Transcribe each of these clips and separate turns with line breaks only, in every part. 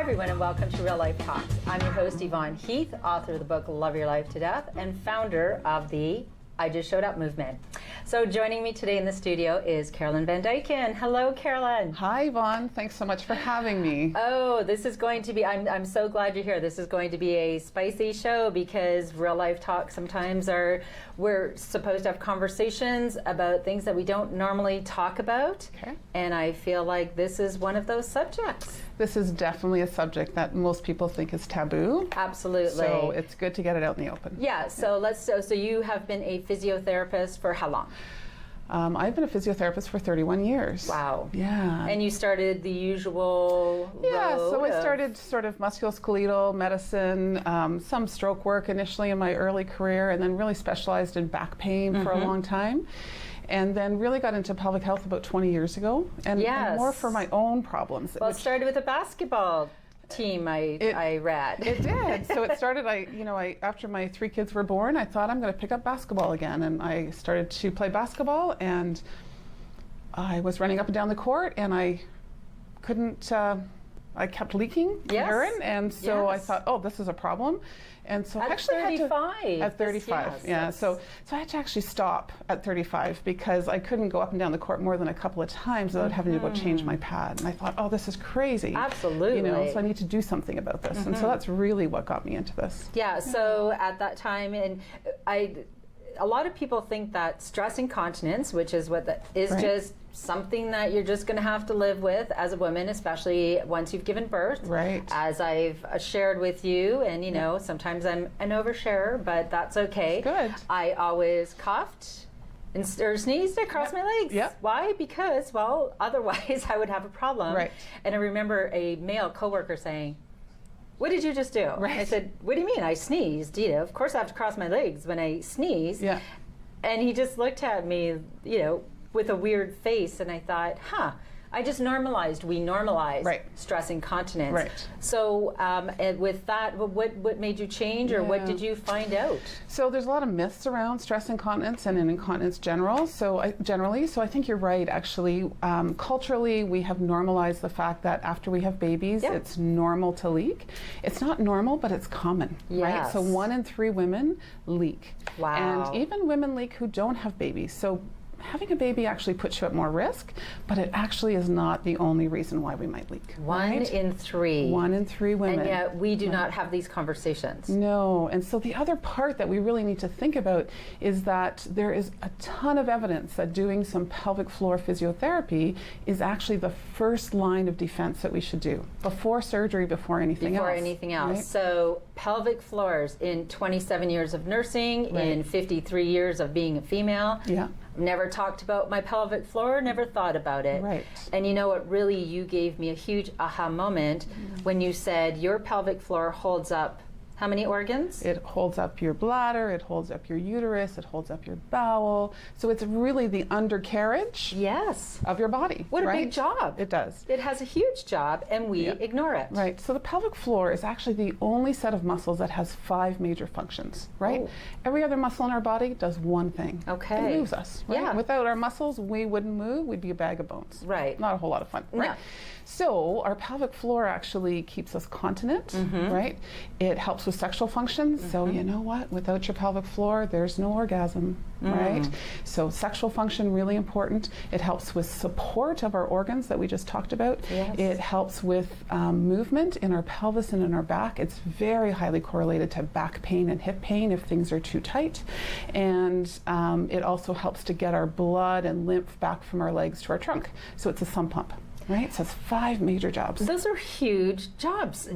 everyone, and welcome to Real Life Talks. I'm your host, Yvonne Heath, author of the book Love Your Life to Death, and founder of the I Just Showed Up movement. So joining me today in the studio is Carolyn Vandyken. Hello, Carolyn.
Hi, Yvonne. Thanks so much for having me.
Oh, this is going to be, I'm so glad you're here. This is going to be a spicy show because Real Life Talks sometimes we're supposed to have conversations about things that we don't normally talk about.
Okay.
And I feel like this is one of those subjects.
This is definitely a subject that most people think is taboo.
Absolutely.
So it's good to get it out in the open.
Yeah, so so you have been a physiotherapist for how long?
I've been a physiotherapist for 31 years.
Wow.
Yeah.
And you started the usual
So I started sort of musculoskeletal medicine, some stroke work initially in my early career, and then really specialized in back pain for a long time. And then really got into pelvic health about 20 years ago, and more for my own problems.
Well, it started with a basketball team I read.
It did. So it started, after my 3 kids were born, I thought I'm going to pick up basketball again. And I started to play basketball, and I was running up and down the court, and I couldn't, I kept leaking urine. And so I thought, oh, this is a problem. And so
at
actually
35.
At 35, So I had to actually stop at 35 because I couldn't go up and down the court more than a couple of times without having to go change my pad. And I thought, oh, this is crazy.
Absolutely.
So I need to do something about this. And so that's really what got me into this.
Yeah, so at that time, and a lot of people think that stress incontinence, which is what that is, just something that you're just going to have to live with as a woman, especially once you've given birth.
Right.
As I've shared with you, and sometimes I'm an oversharer, but that's okay.
Good.
I always coughed or sneezed across my legs.
Yep.
Why? Because, well, otherwise I would have a problem.
Right.
And I remember a male coworker saying, "What did you just do?"
Right.
I said, "What do you mean? I sneezed. Of course I have to cross my legs when I sneeze."
Yeah.
And he just looked at me, with a weird face, and I thought, we normalized stress incontinence.
Right.
So and with that, what made you change, or what did you find out?
So there's a lot of myths around stress incontinence and in incontinence generally. So I think you're right. Actually, culturally, we have normalized the fact that after we have babies, it's normal to leak. It's not normal, but it's common, right? So 1 in 3 women leak.
Wow.
And even women leak who don't have babies. So having a baby actually puts you at more risk, but it actually is not the only reason why we might leak.
1 in 3.
1 in 3 women.
And yet we do not have these conversations.
No. And so the other part that we really need to think about is that there is a ton of evidence that doing some pelvic floor physiotherapy is actually the first line of defense that we should do before surgery, before anything else.
Right? So pelvic floors, in 27 years of nursing, in 53 years of being a female.
Yeah.
Never talked about my pelvic floor, never thought about it.
Right.
And you know what, really, you gave me a huge aha moment when you said your pelvic floor holds up how many organs?
It holds up your bladder, it holds up your uterus, it holds up your bowel. So it's really the undercarriage of your body.
What a big job.
It does.
It has a huge job, and we ignore it.
Right. So the pelvic floor is actually the only set of muscles that has 5 major functions, right?
Oh.
Every other muscle in our body does one thing.
Okay.
It moves us, right?
Yeah.
Without our muscles, we wouldn't move. We'd be a bag of bones.
Right.
Not a whole lot of fun, right?
No.
So our pelvic floor actually keeps us continent, right? It helps with sexual functions. So you know what? Without your pelvic floor, there's no orgasm, right? So sexual function, really important. It helps with support of our organs that we just talked about.
Yes.
It helps with movement in our pelvis and in our back. It's very highly correlated to back pain and hip pain if things are too tight. And it also helps to get our blood and lymph back from our legs to our trunk. So it's a sump pump. Right, so it's 5 major jobs.
Those are huge jobs.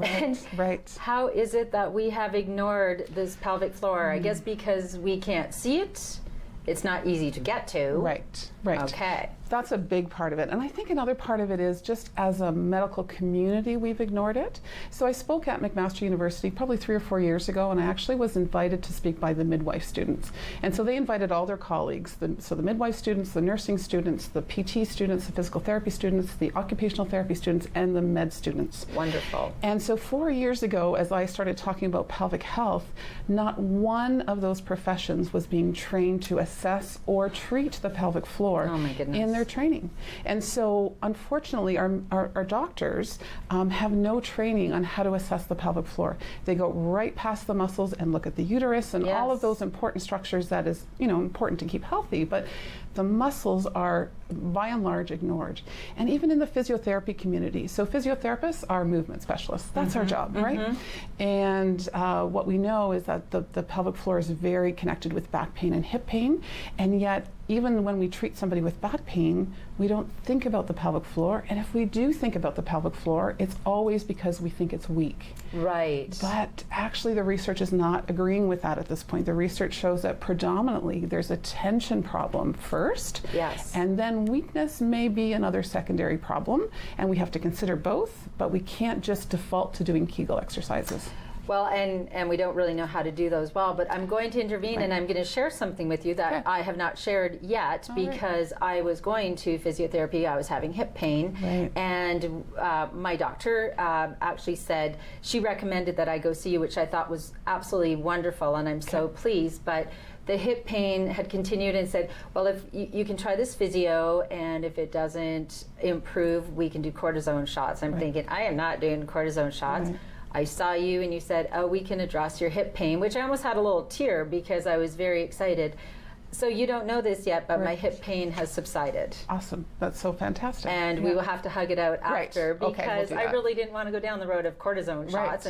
Right.
How is it that we have ignored this pelvic floor? I guess because we can't see it. It's not easy to get to.
Right.
Okay.
That's a big part of it. And I think another part of it is just as a medical community, we've ignored it. So I spoke at McMaster University probably 3 or 4 years ago, and I actually was invited to speak by the midwife students. And so they invited all their colleagues, so the midwife students, the nursing students, the PT students, the physical therapy students, the occupational therapy students, and the med students.
Wonderful.
And so 4 years ago, as I started talking about pelvic health, not one of those professions was being trained to assess or treat the pelvic floor
Oh my goodness.
in their require training. And so unfortunately our doctors have no training on how to assess the pelvic floor. They go right past the muscles and look at the uterus and all of those important structures that is, you know, important to keep healthy, but the muscles are by and large ignored. And even in the physiotherapy community, so physiotherapists are movement specialists. That's our job, right? And what we know is that the pelvic floor is very connected with back pain and hip pain, and yet even when we treat somebody with back pain, we don't think about the pelvic floor. And if we do think about the pelvic floor, it's always because we think it's weak.
Right.
But actually the research is not agreeing with that at this point. The research shows that predominantly there's a tension problem first.
Yes.
And then weakness may be another secondary problem. And we have to consider both, but we can't just default to doing Kegel exercises.
Well, and we don't really know how to do those well, but I'm going to intervene and I'm going to share something with you that I have not shared yet because I was going to physiotherapy. I was having hip pain, and my doctor actually said, she recommended that I go see you, which I thought was absolutely wonderful, and I'm so pleased. But the hip pain had continued and said, well, if you can try this physio, and if it doesn't improve, we can do cortisone shots. I'm thinking, I am not doing cortisone shots. I saw you and you said, oh, we can address your hip pain, which I almost had a little tear because I was very excited. So you don't know this yet, but my hip pain has subsided.
Awesome. That's so fantastic.
And we will have to hug it out after because
we'll
I really didn't want to go down the road of cortisone shots.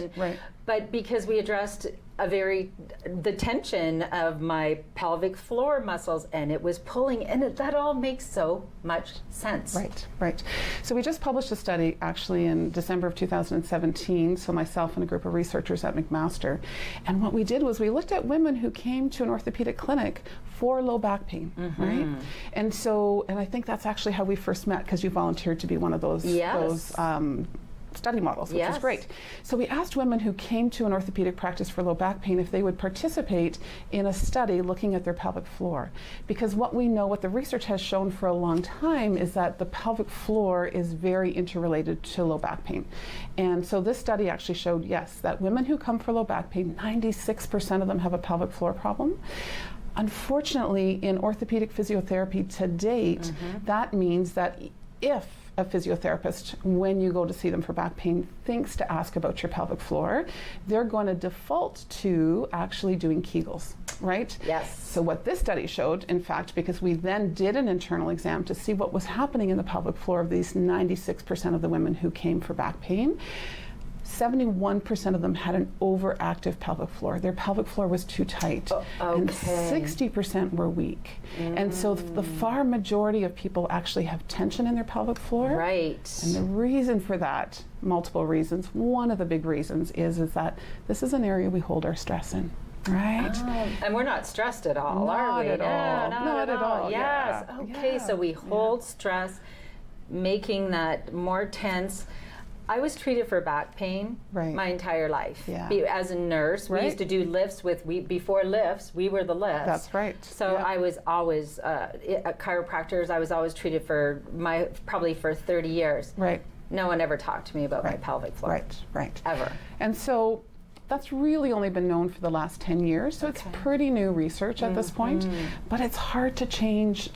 But because we addressed the tension of my pelvic floor muscles, and it was pulling, and that all makes so much sense.
Right. So we just published a study actually in December of 2017, so myself and a group of researchers at McMaster. And what we did was we looked at women who came to an orthopedic clinic for low back pain, right? And so, and I think that's actually how we first met, because you volunteered to be one of those study models, which is great. So we asked women who came to an orthopedic practice for low back pain if they would participate in a study looking at their pelvic floor. Because what we know, what the research has shown for a long time, is that the pelvic floor is very interrelated to low back pain. And so this study actually showed, yes, that women who come for low back pain, 96% of them have a pelvic floor problem. Unfortunately, in orthopedic physiotherapy to date, that means that if a physiotherapist, when you go to see them for back pain, thinks to ask about your pelvic floor, they're going to default to actually doing Kegels, right?
Yes.
So what this study showed, in fact, because we then did an internal exam to see what was happening in the pelvic floor of these 96% of the women who came for back pain, 71% of them had an overactive pelvic floor. Their pelvic floor was too tight. And 60% were weak. And so the far majority of people actually have tension in their pelvic floor.
Right.
And the reason for that, multiple reasons, one of the big reasons is that this is an area we hold our stress in. Right.
And we're not stressed at all, are we?
Not at all.
Yes. Okay, so we hold stress, making that more tense. I was treated for back pain my entire life. As a nurse, we used to do lifts before lifts, we were the lifts.
That's right.
So I was always, at chiropractors, I was always treated probably for 30 years.
Right.
No one ever talked to me about my pelvic floor.
Right.
Ever.
And so that's really only been known for the last 10 years, so it's pretty new research at this point, but it's hard to change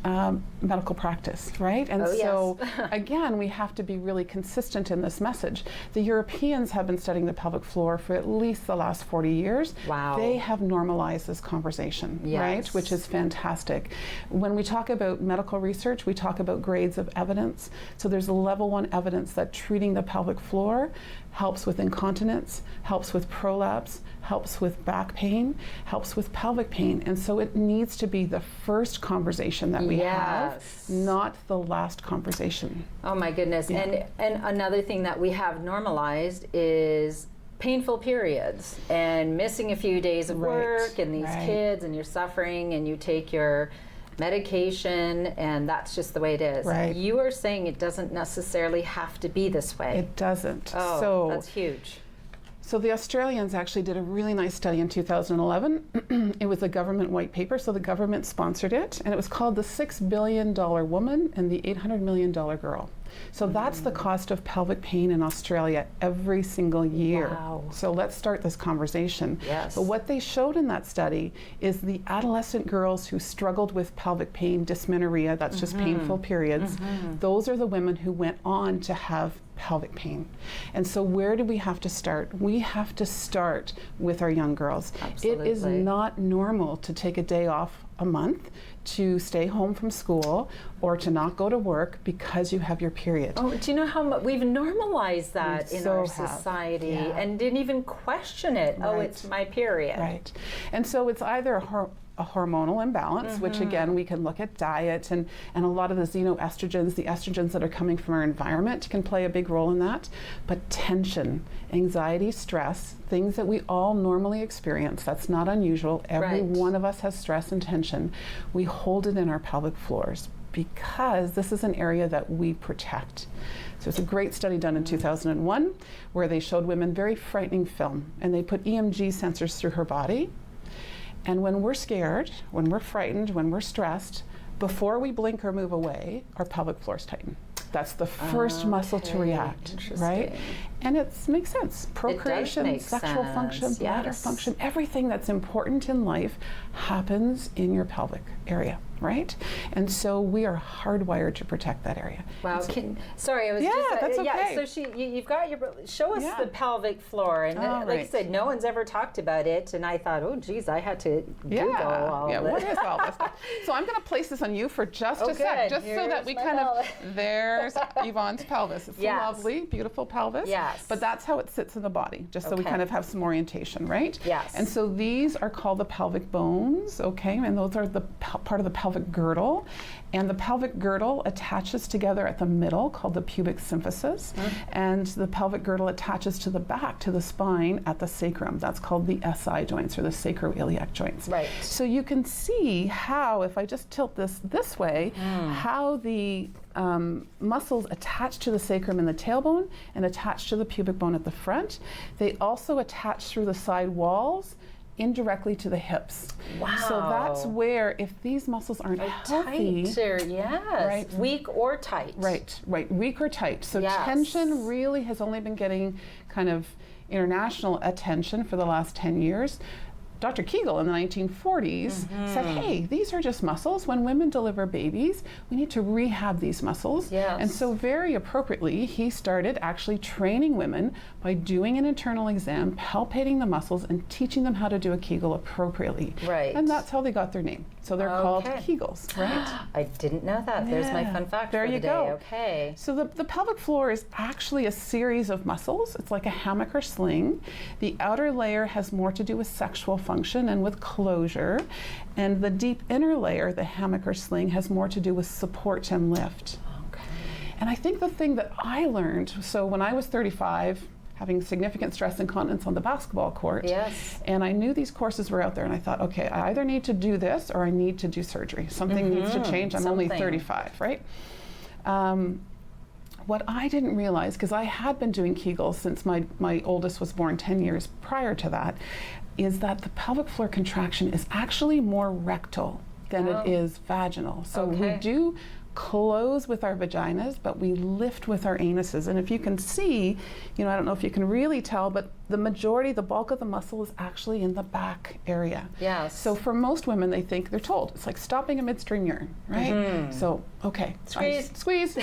medical practice, right? And again, we have to be really consistent in this message. The Europeans have been studying the pelvic floor for at least the last 40 years.
Wow.
They have normalized this conversation, right? Which is fantastic. When we talk about medical research, we talk about grades of evidence. So there's level 1 evidence that treating the pelvic floor helps with incontinence, helps with prolapse, helps with back pain, helps with pelvic pain. And so it needs to be the first conversation that we have, not the last conversation.
Oh my goodness. And another thing that we have normalized is painful periods and missing a few days of work and these kids, and you're suffering and you take your medication, and that's just the way it is.
Right.
You are saying it doesn't necessarily have to be this way.
It doesn't.
Oh,
so
that's huge.
So the Australians actually did a really nice study in 2011. It was a government white paper, so the government sponsored it, and it was called The $6 Billion Woman and the $800 Million Girl. So that's the cost of pelvic pain in Australia every single year.
Wow.
So let's start this conversation.
Yes.
But what they showed in that study is the adolescent girls who struggled with pelvic pain, dysmenorrhea, that's just painful periods, those are the women who went on to have pelvic pain. And so where do we have to start? We have to start with our young girls.
Absolutely.
It is not normal to take a day off a month, to stay home from school, or to not go to work because you have your period.
Oh, do you know how much we've normalized that in our society and didn't even question it? Oh, it's my period.
Right. And so it's either a hormonal imbalance, which again, we can look at diet and a lot of the xenoestrogens, the estrogens that are coming from our environment can play a big role in that. But tension, anxiety, stress, things that we all normally experience, that's not unusual. Every one of us has stress and tension. We hold it in our pelvic floors because this is an area that we protect. So it's a great study done in 2001 where they showed women very frightening film, and they put EMG sensors through her body. And when we're scared, when we're frightened, when we're stressed, before we blink or move away, our pelvic floors tighten. That's the first muscle to react, right? And it makes sense. Procreation, sexual function, bladder function, everything that's important in life happens in your pelvic area, right? And so we are hardwired to protect that area.
Wow. Sorry, I was just
that's okay.
So you've got show us the pelvic floor, and like I said, no one's ever talked about it, and I thought, oh geez, I had to Google all of
what is all this stuff? So I'm going to place this on you for just a sec, just so that we kind of, there's Yvonne's pelvis. It's a lovely, beautiful pelvis.
Yes.
But that's how it sits in the body, just so we kind of have some orientation, right?
Yes.
And so these are called the pelvic bones, okay? And those are the part of the pelvic girdle. And the pelvic girdle attaches together at the middle, called the pubic symphysis. And the pelvic girdle attaches to the back, to the spine at the sacrum. That's called the SI joints, or the sacroiliac joints.
Right.
So you can see how, if I just tilt this way, how the muscles attach to the sacrum in the tailbone and attach to the pubic bone at the front. They also attach through the side walls indirectly to the hips.
Wow.
So that's where, if these muscles aren't healthy,
tight, weak or tight.
Right, weak or tight. So tension really has only been getting kind of international attention for the last 10 years. Dr. Kegel in the 1940s said, hey, these are just muscles. When women deliver babies, we need to rehab these muscles.
Yes.
And so very appropriately, he started actually training women by doing an internal exam, palpating the muscles, and teaching them how to do a Kegel appropriately.
Right.
And that's how they got their name. So they're called Kegels, right?
I didn't know that. There's my fun fact
there
for
you
the day.
go.
Okay.
So the pelvic floor is actually a series of muscles. It's like a hammock or sling. The outer layer has more to do with sexual function and with closure. And the deep inner layer, the hammock or sling, has more to do with support and lift.
Okay.
And I think the thing that I learned, so when I was 35, having significant stress incontinence on the basketball court. And I knew these courses were out there, and I thought, okay, I either need to do this or I need to do surgery. Something needs to change. I'm only 35, right? What I didn't realize, because I had been doing Kegels since my oldest was born 10 years prior to that, is that the pelvic floor contraction is actually more rectal than it is vaginal. So we do close with our vaginas, but we lift with our anuses. And if you can see, I don't know if you can really tell, but the majority, the bulk of the muscle is actually in the back area.
Yes.
So for most women, they think, they're told, it's like stopping a midstream urine, right? So, squeeze,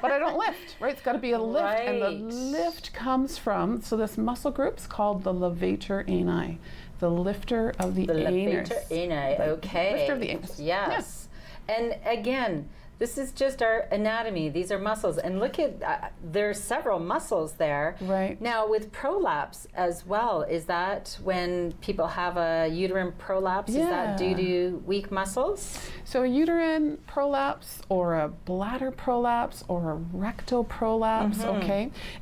but I don't lift, right? It's got to be a lift, and the lift comes from, so this muscle group's called the levator ani, the lifter of the anus.
The levator ani, okay.
Lifter of the anus.
Yes. And again, this is just our anatomy. These are muscles. And look at, there's several muscles there.
Right.
Now with prolapse as well, is that when people have a uterine prolapse, is that due to weak muscles?
So a uterine prolapse or a bladder prolapse or a rectal prolapse,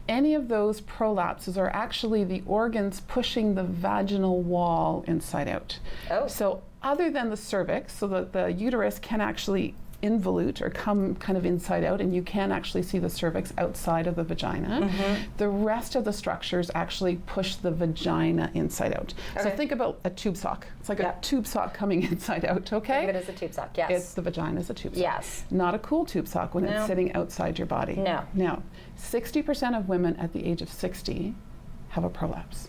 any of those prolapses are actually the organs pushing the vaginal wall inside out. So other than the cervix, so that the uterus can actually involute or come kind of inside out, and you can actually see the cervix outside of the vagina. The rest of the structures actually push the vagina inside out. So think about a tube sock. It's like a tube sock coming inside out, okay?
Think of it as a tube sock, yes.
It's the vagina is a tube sock.
Yes.
Not a cool tube sock when it's sitting outside your body.
No.
Now, 60% of women at the age of 60 have a prolapse.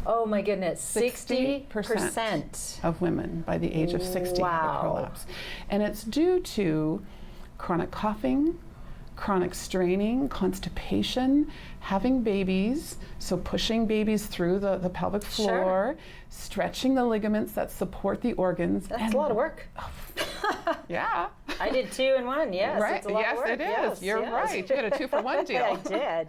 Oh my goodness, 60%
of women by the age of 60 have a prolapse. And it's due to chronic coughing, chronic straining, constipation, having babies, so pushing babies through the pelvic floor, stretching the ligaments that support the organs.
That's a lot of work.
Yeah.
I did 2 in 1, yes.
Right.
It's a lot of work.
It is.
Yes,
You're right. You had a 2-for-1 deal.
I did.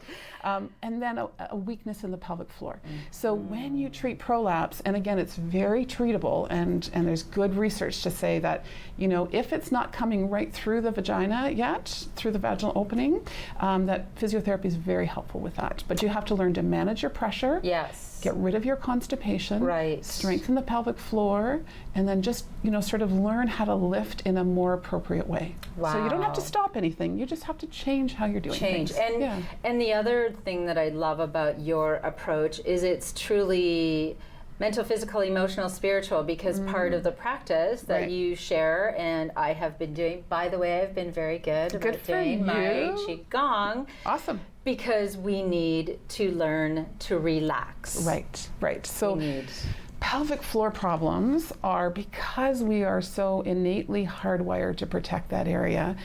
And then a weakness in the pelvic floor. So when you treat prolapse, and again, it's very treatable, and there's good research to say that, you know, if it's not coming right through the vagina yet, through the vaginal opening, that physiotherapy is very helpful with that. But you have to learn to manage your pressure.
Yes.
Get rid of your constipation.
Right.
Strengthen the pelvic floor, and then just, you know, sort of learn how to lift in a more appropriate way.
Wow.
So you don't have to stop anything. You just have to change how you're doing things.
And the other thing that I love about your approach is it's truly mental, physical, emotional, spiritual, because part of the practice that you share, and I have been doing, by the way, I've been very good about doing my Qigong.
Awesome.
Because we need to learn to relax.
Right. So pelvic floor problems are because we are so innately hardwired to protect that area.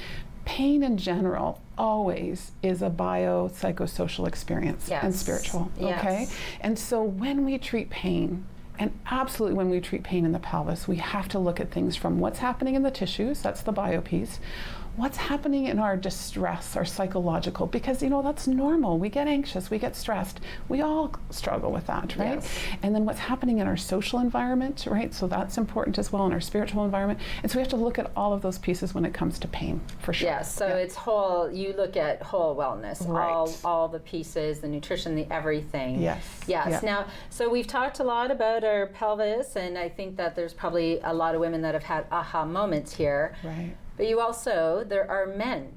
Pain in general always is a biopsychosocial experience and spiritual, okay? And so when we treat pain, and absolutely when we treat pain in the pelvis, we have to look at things from what's happening in the tissues, that's the bio piece, what's happening in our distress, our psychological, because, you know, that's normal. We get anxious, we get stressed. We all struggle with that, right?
Yes.
And then what's happening in our social environment, right? So that's important as well, in our spiritual environment. And so we have to look at all of those pieces when it comes to pain, for sure.
Yes, so it's whole, you look at whole wellness, all the pieces, the nutrition, the everything. Yes. Now, so we've talked a lot about our pelvis, and I think that there's probably a lot of women that have had aha moments here.
Right.
But you also, there are men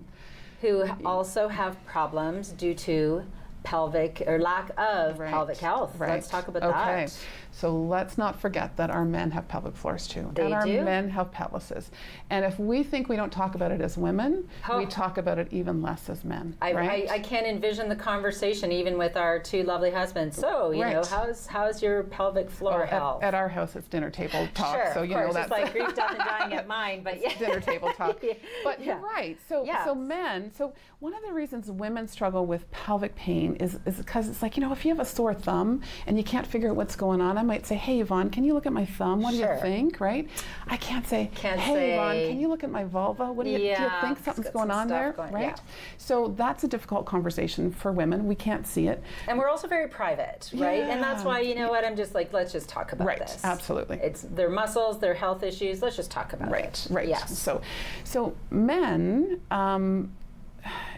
who also have problems due to pelvic or lack of pelvic health. Let's talk about that.
So let's not forget that our men have pelvic floors too.
They
and our
do?
men have pelvises. And if we think we don't talk about it as women, we talk about it even less as men.
I can't envision the conversation even with our 2 lovely husbands. So, you know, how's your pelvic floor health?
At our house, it's dinner table talk.
Sure,
so you
of course,
know that's
it's like grief, death, and dying at mine, but
it's dinner table talk. But you're right. So men, so one of the reasons women struggle with pelvic pain is because it's like, you know, if you have a sore thumb and you can't figure out what's going on, I might say, hey, Yvonne, can you look at my thumb? What do you think, right? I can't say, hey, Yvonne, can you look at my vulva? What do you think something's going on there, right? So that's a difficult conversation for women. We can't see it.
And we're also very private, right? And that's why, you know what, I'm just like, let's just talk about this.
Absolutely.
It's their muscles, their health issues, let's just talk about it.
Right.
Yes.
So men,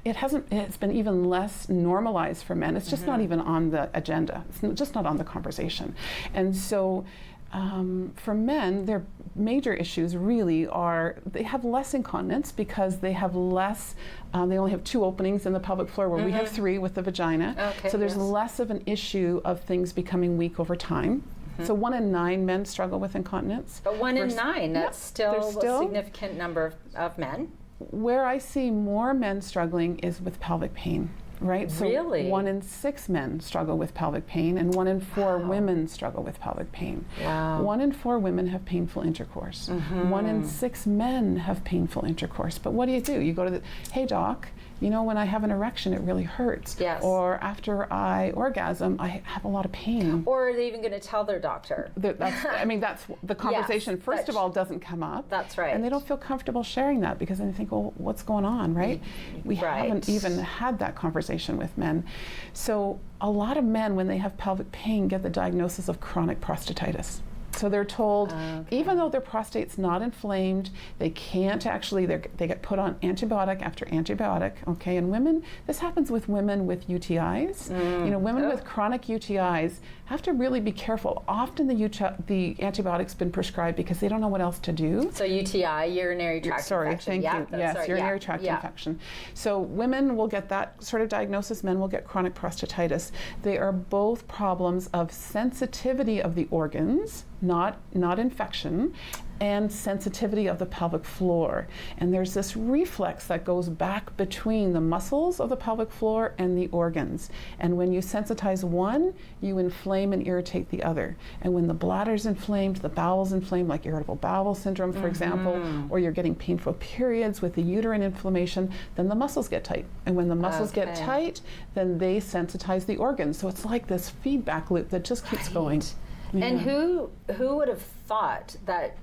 it's been even less normalized for men. It's just not even on the agenda. It's just not on the conversation. And so for men, their major issues really are they have less incontinence because they have less, they only have 2 openings in the pelvic floor where we have 3 with the vagina. So there's less of an issue of things becoming weak over time. So 1 in 9 men struggle with incontinence.
But 1 in 9, that's still a significant number of men.
Where I see more men struggling is with pelvic pain, right? So
really?
1 in 6 men struggle with pelvic pain, and 1 in 4 women struggle with pelvic pain.
Wow.
1 in 4 women have painful intercourse. 1 in 6 men have painful intercourse. But what do? You go to the, hey doc, you know, when I have an erection, it really hurts.
Yes.
Or after I orgasm, I have a lot of pain.
Or are they even going to tell their doctor?
That's the conversation, first of all, doesn't come up.
That's right.
And they don't feel comfortable sharing that because then they think, well, what's going on, right? We haven't even had that conversation with men. So a lot of men, when they have pelvic pain, get the diagnosis of chronic prostatitis. So they're told, even though their prostate's not inflamed, they can't actually, they get put on antibiotic after antibiotic, okay? And women, this happens with women with UTIs. You know, women with chronic UTIs have to really be careful. Often the antibiotic's been prescribed because they don't know what else to do.
So UTI, urinary tract infection.
Thank you. Yes, urinary tract infection. So women will get that sort of diagnosis, men will get chronic prostatitis. They are both problems of sensitivity of the organs, not infection, and sensitivity of the pelvic floor. And there's this reflex that goes back between the muscles of the pelvic floor and the organs. And when you sensitize one, you inflame and irritate the other. And when the bladder's inflamed, the bowel's inflamed, like irritable bowel syndrome, for example, or you're getting painful periods with the uterine inflammation, then the muscles get tight. And when the muscles get tight, then they sensitize the organs. So it's like this feedback loop that just keeps going. Yeah.
And who would have thought that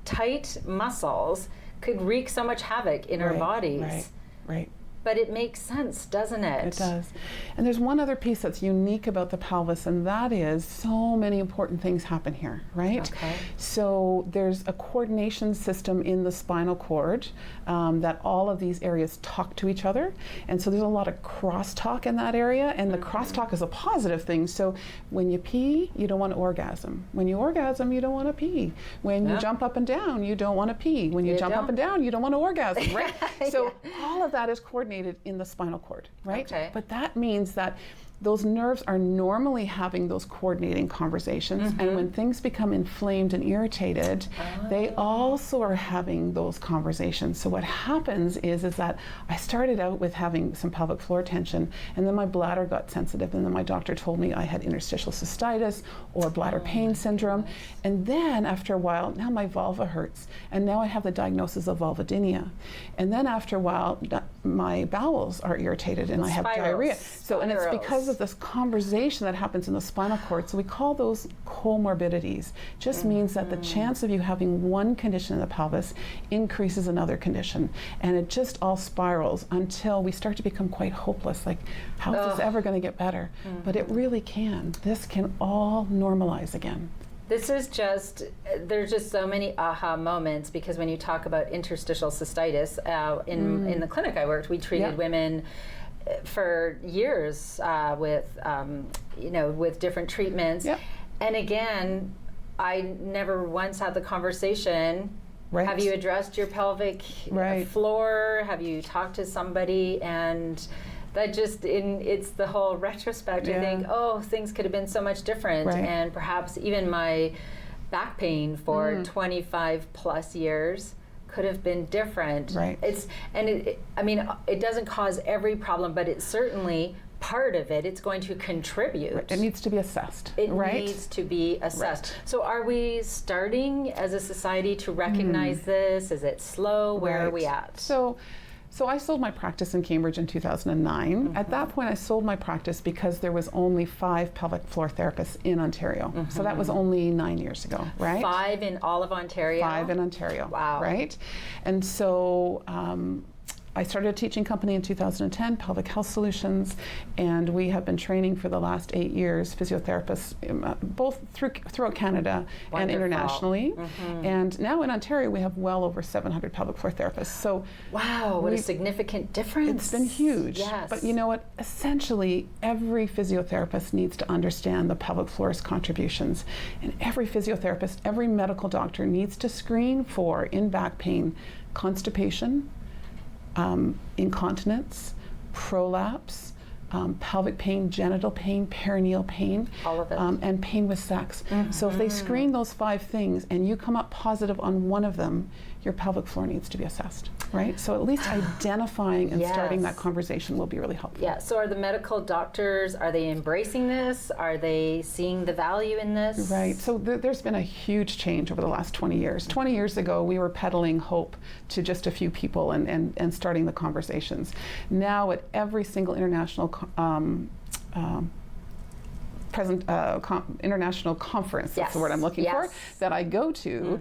tight muscles could wreak so much havoc in our bodies?
Right.
But it makes sense, doesn't it?
It does. And there's one other piece that's unique about the pelvis, and that is so many important things happen here, right?
Okay.
So there's a coordination system in the spinal cord that all of these areas talk to each other. And so there's a lot of crosstalk in that area, and the crosstalk is a positive thing. So when you pee, you don't want to orgasm. When you orgasm, you don't want to pee. When you jump up and down, you don't want to pee. When you jump up and down, you don't want to orgasm, right? So all of that is coordinated in the spinal cord, right?
Okay.
But that means that those nerves are normally having those coordinating conversations, and when things become inflamed and irritated, they also are having those conversations. So what happens is that I started out with having some pelvic floor tension, and then my bladder got sensitive, and then my doctor told me I had interstitial cystitis or bladder pain syndrome, and then after a while, now my vulva hurts, and now I have the diagnosis of vulvodynia, and then after a while, my bowels are irritated, and I have diarrhea. So, and it's because of this conversation that happens in the spinal cord. So we call those comorbidities. Just means that the chance of you having one condition in the pelvis increases another condition. And it just all spirals until we start to become quite hopeless. Like, how is this ever going to get better? But it really can. This can all normalize again.
This is just, there's just so many aha moments, because when you talk about interstitial cystitis, in the clinic I worked, we treated women for years with different treatments. And again, I never once had the conversation, have you addressed your pelvic floor? Have you talked to somebody? And that just, it's the whole retrospect. I think, things could have been so much different. And perhaps even my back pain for 25 plus years could have been different. It doesn't cause every problem, but it's certainly part of it. It's going to contribute.
It needs to be assessed.
It needs to be assessed. So are we starting as a society to recognize this? Is it slow? Where are we at?
So I sold my practice in Cambridge in 2009. At that point, I sold my practice because there was only 5 pelvic floor therapists in Ontario. So that was only 9 years ago, right?
5 in all of Ontario?
5 in Ontario.
Wow.
Right? And so I started a teaching company in 2010, Pelvic Health Solutions, and we have been training for the last 8 years physiotherapists, both throughout Canada and internationally. And now in Ontario, we have well over 700 pelvic floor therapists. So
wow, what a significant difference.
It's been huge.
Yes.
But you know what? Essentially, every physiotherapist needs to understand the pelvic floor's contributions. And every physiotherapist, every medical doctor needs to screen for, in back pain, constipation, incontinence, prolapse, pelvic pain, genital pain, perineal pain,
all of it.
And pain with sex. So if they screen those 5 things and you come up positive on one of them, your pelvic floor needs to be assessed, right? So at least identifying and starting that conversation will be really helpful.
Yeah, so are the medical doctors, are they embracing this? Are they seeing the value in this?
Right, so there's been a huge change over the last 20 years. 20 years ago, we were peddling hope to just a few people and starting the conversations. Now at every single international international conference, that's the word I'm looking for, that I go to,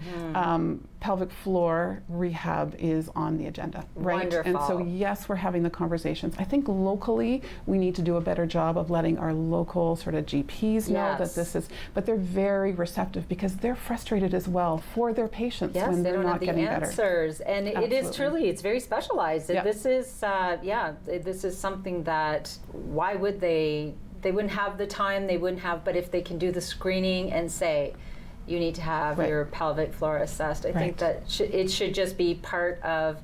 pelvic floor rehab is on the agenda, right?
Wonderful.
And so yes, we're having the conversations. I think locally, we need to do a better job of letting our local sort of GPs know that this is, but they're very receptive because they're frustrated as well for their patients when they're not getting better.
Yes, they don't have the answers. And it is truly, it's very specialized. This is, this is something that, why would they they wouldn't have the time, but if they can do the screening and say, you need to have your pelvic floor assessed, I think that it should just be part of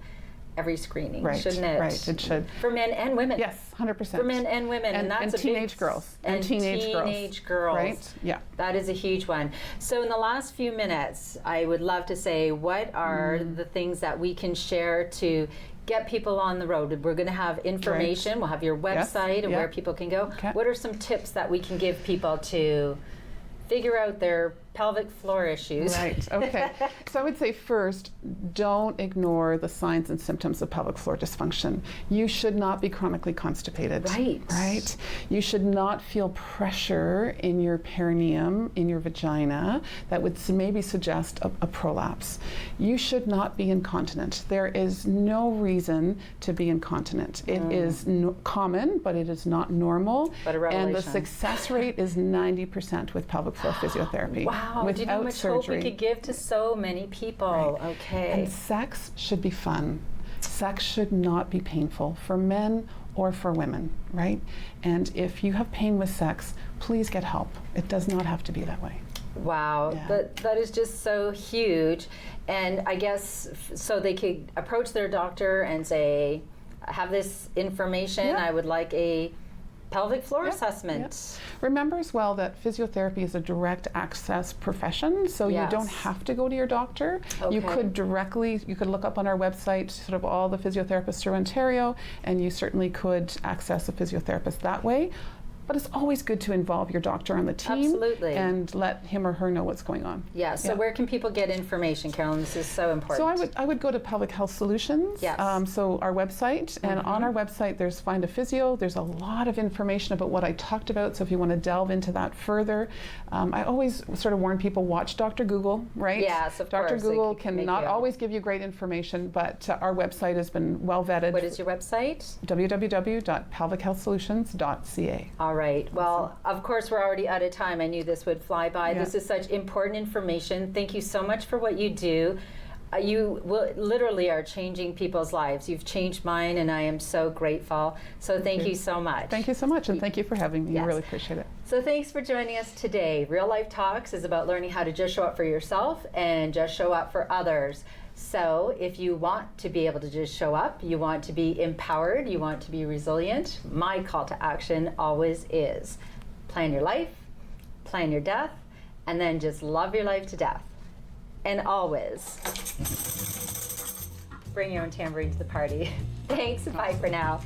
every screening, shouldn't it?
Right, it should.
For men and women.
Yes, 100%.
For men and women, and that's a
teenage
big,
girls.
And teenage girls.
Right, yeah.
That is a huge one. So in the last few minutes, I would love to say, what are the things that we can share to get people on the road? We're going to have information. We'll have your website and where people can go.
Okay.
What are some tips that we can give people to figure out their pelvic floor issues?
Right, okay. So I would say first, don't ignore the signs and symptoms of pelvic floor dysfunction. You should not be chronically constipated. Right. You should not feel pressure in your perineum, in your vagina, that would maybe suggest a prolapse. You should not be incontinent. There is no reason to be incontinent. It is common, but it is not normal.
But a revelation.
And the success rate is 90% with pelvic floor physiotherapy.
Wow, do you know how much hope we could give to so many people? Okay.
And sex should be fun. Sex should not be painful for men or for women, right? And if you have pain with sex, please get help. It does not have to be that way.
Wow, that is just so huge. And I guess so they could approach their doctor and say, I have this information, I would like a pelvic floor assessment.
Remember as well that physiotherapy is a direct access profession, so you don't have to go to your doctor. You could look up on our website sort of all the physiotherapists through Ontario, and you certainly could access a physiotherapist that way. But it's always good to involve your doctor on the team and let him or her know what's going on.
So where can people get information, Carolyn? This is so important.
So I would go to Pelvic Health Solutions, so our website, and on our website there's Find a Physio. There's a lot of information about what I talked about, so if you want to delve into that further. I always sort of warn people, watch Dr. Google, right?
Yes, of course.
Dr. Google can not always give you great information, but our website has been well vetted.
What is your website?
www.pelvichealthsolutions.ca.
All right. Well, of course, we're already out of time. I knew this would fly by. This is such important information. Thank you so much for what you do. You literally are changing people's lives. You've changed mine, and I am so grateful. So thank you so much.
Thank you so much, and thank you for having me. I really appreciate it.
So thanks for joining us today. Real Life Talks is about learning how to just show up for yourself and just show up for others. So if you want to be able to just show up, you want to be empowered, you want to be resilient, my call to action always is plan your life, plan your death, and then just love your life to death. And always bring your own tambourine to the party. Thanks, bye for now.